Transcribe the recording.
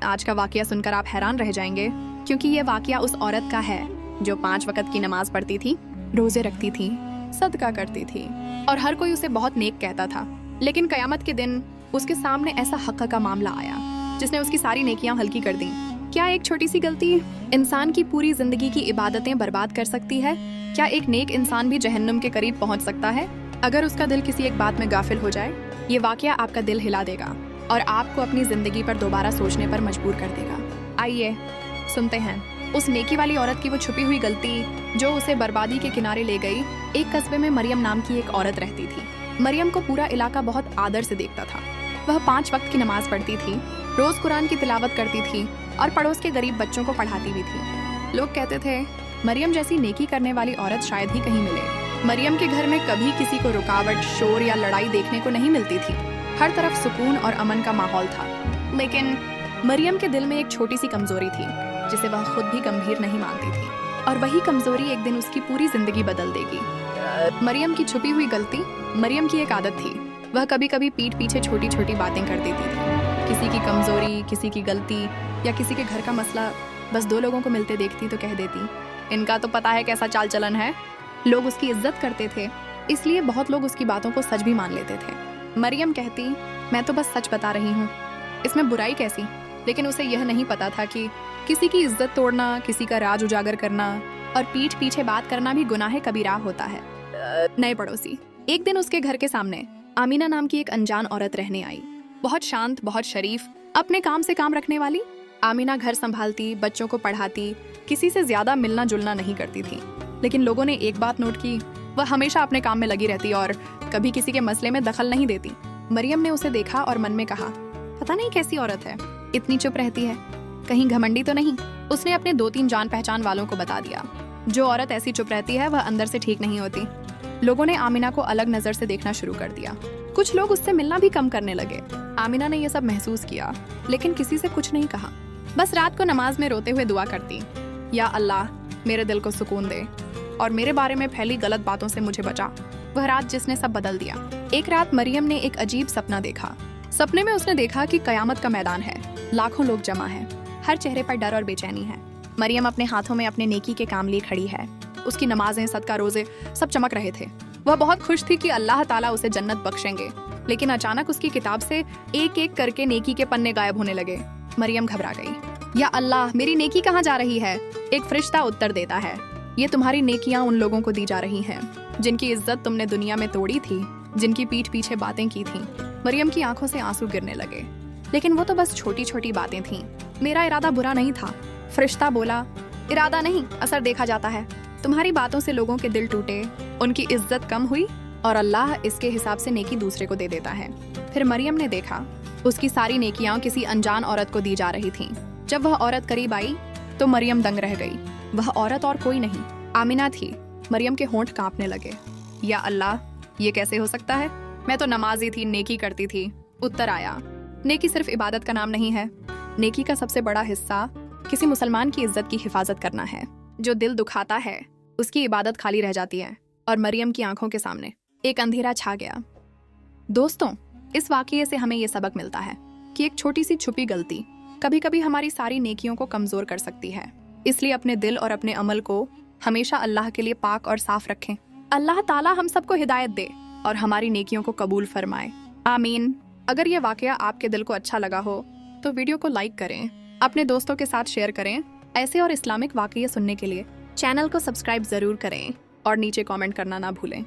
आज का वाकया सुनकर आप हैरान रह जाएंगे, क्योंकि ये वाकया उस औरत का है जो 5 वक्त की नमाज पढ़ती थी, रोजे रखती थी, सदका करती थी और हर कोई उसे बहुत नेक कहता था। लेकिन कयामत के दिन उसके सामने ऐसा हक़ का मामला आया जिसने उसकी सारी नेकियां हल्की कर दी। क्या एक छोटी सी गलती इंसान की पूरी जिंदगी की इबादतें बर्बाद कर सकती है? क्या एक नेक इंसान भी जहन्नुम के करीब पहुंच सकता है अगर उसका दिल किसी एक बात में गाफिल हो जाए? ये वाकया आपका दिल हिला देगा और आपको अपनी जिंदगी पर दोबारा सोचने पर मजबूर कर देगा। आइए सुनते हैं उस नेकी वाली औरत की वो छुपी हुई गलती जो उसे बर्बादी के किनारे ले गई। एक कस्बे में मरियम नाम की एक औरत रहती थी। मरियम को पूरा इलाका बहुत आदर से देखता था। वह 5 वक्त की नमाज पढ़ती थी, रोज कुरान की तिलावत करती थी और पड़ोस के गरीब बच्चों को पढ़ाती भी थी। लोग कहते थे मरियम जैसी नेकी करने वाली औरत शायद ही कहीं मिले। मरियम के घर में कभी किसी को रुकावट, शोर या लड़ाई देखने को नहीं मिलती थी। हर तरफ सुकून और अमन का माहौल था। लेकिन मरियम के दिल में एक छोटी सी कमजोरी थी जिसे वह खुद भी गंभीर नहीं मानती थी, और वही कमजोरी एक दिन उसकी पूरी जिंदगी बदल देगी। मरियम की छुपी हुई गलती। मरियम की एक आदत थी, वह कभी कभी पीठ पीछे छोटी छोटी बातें कर देती थी। किसी की कमजोरी, किसी की गलती या किसी के घर का मसला बस 2 लोगों को मिलते देखती तो कह देती, इनका तो पता है कैसा चाल चलन है। लोग उसकी इज्जत करते थे, इसलिए बहुत लोग उसकी बातों को सच भी मान लेते थे। मरियम कहती, मैं तो बस सच बता रही हूँ, इसमें बुराई कैसी? लेकिन उसे यह नहीं पता था कि किसी की इज्जत तोड़ना, किसी का राज उजागर करना और पीठ पीछे बात करना भी गुनाह कबीरा होता है। नए पड़ोसी। एक दिन उसके घर के सामने आमीना नाम की एक अनजान औरत रहने आई। बहुत शांत, बहुत शरीफ, अपने काम से काम रखने वाली। आमीना घर संभालती, बच्चों को पढ़ाती, किसी से ज्यादा मिलना जुलना नहीं करती थी। लेकिन लोगों ने एक बात नोट की, वह हमेशा अपने काम में लगी रहती और कभी किसी के मसले में दखल नहीं देती। मरियम ने उसे देखा और मन में कहा, पता नहीं कैसी औरत है, इतनी चुप रहती है, कहीं घमंडी तो नहीं? उसने अपने 2-3 जान पहचान वालों को बता दिया, जो औरत ऐसी चुप रहती है वह अंदर से ठीक नहीं होती। लोगों ने आमीना को अलग नजर से देखना शुरू कर दिया। कुछ लोग उससे मिलना भी कम करने लगे। आमीना ने यह सब महसूस किया, लेकिन किसी से कुछ नहीं कहा। बस रात को नमाज में रोते हुए दुआ करती, या अल्लाह मेरे दिल को सुकून दे और मेरे बारे में फैली गलत बातों से मुझे बचा। वह रात जिसने सब बदल दिया। एक रात मरियम ने एक अजीब सपना देखा। सपने में उसने देखा कि कयामत का मैदान है, लाखों लोग जमा हैं, हर चेहरे पर डर और बेचैनी है। मरियम अपने हाथों में अपने नेकी के काम लिए खड़ी है। उसकी नमाजें, सदका, रोजे सब चमक रहे थे। वह बहुत खुश थी कि अल्लाह ताला उसे जन्नत बख्शेंगे। लेकिन अचानक उसकी किताब से एक एक करके नेकी के पन्ने गायब होने लगे। मरियम घबरा गई। या अल्लाह, मेरी नेकी कहाँ जा रही है? एक फरिश्ता उत्तर देता है, ये तुम्हारी नेकियां उन लोगों को दी जा रही हैं जिनकी इज्जत तुमने दुनिया में तोड़ी थी, जिनकी पीठ पीछे बातें की थी। मरियम की आंखों से आंसू गिरने लगे। लेकिन वो तो बस छोटी छोटी बातें थीं। मेरा इरादा बुरा नहीं था, फरिश्ता बोला। इरादा नहीं, असर देखा जाता है। तुम्हारी बातों से लोगों के दिल टूटे, उनकी इज्जत कम हुई और अल्लाह इसके हिसाब से नेकी दूसरे को दे देता है। फिर मरियम ने देखा, उसकी सारी नेकियां किसी अनजान औरत को दी जा रही थीं। जब वह औरत करीब आई तो मरियम दंग रह गई। वह औरत और कोई नहीं, आमीना थी। मरियम के होंठ कांपने लगे। या अल्लाह, ये कैसे हो सकता है? मैं तो नमाजी थी, नेकी करती थी। उत्तर आया, नेकी सिर्फ इबादत का नाम नहीं है। नेकी का सबसे बड़ा हिस्सा किसी मुसलमान की इज्जत की हिफाजत करना है। जो दिल दुखाता है उसकी इबादत खाली रह जाती है। और मरियम की आंखों के सामने एक अंधेरा छा गया। दोस्तों, इस वाकये से हमें ये सबक मिलता है कि एक छोटी सी छुपी गलती कभी कभी हमारी सारी नेकियों को कमजोर कर सकती है। इसलिए अपने दिल और अपने अमल को हमेशा अल्लाह के लिए पाक और साफ रखें। अल्लाह ताला हम सबको हिदायत दे और हमारी नेकियों को कबूल फरमाए। आमीन। अगर ये वाकया आपके दिल को अच्छा लगा हो तो वीडियो को लाइक करें, अपने दोस्तों के साथ शेयर करें। ऐसे और इस्लामिक वाकये सुनने के लिए चैनल को सब्सक्राइब जरूर करें और नीचे कमेंट करना ना भूलें।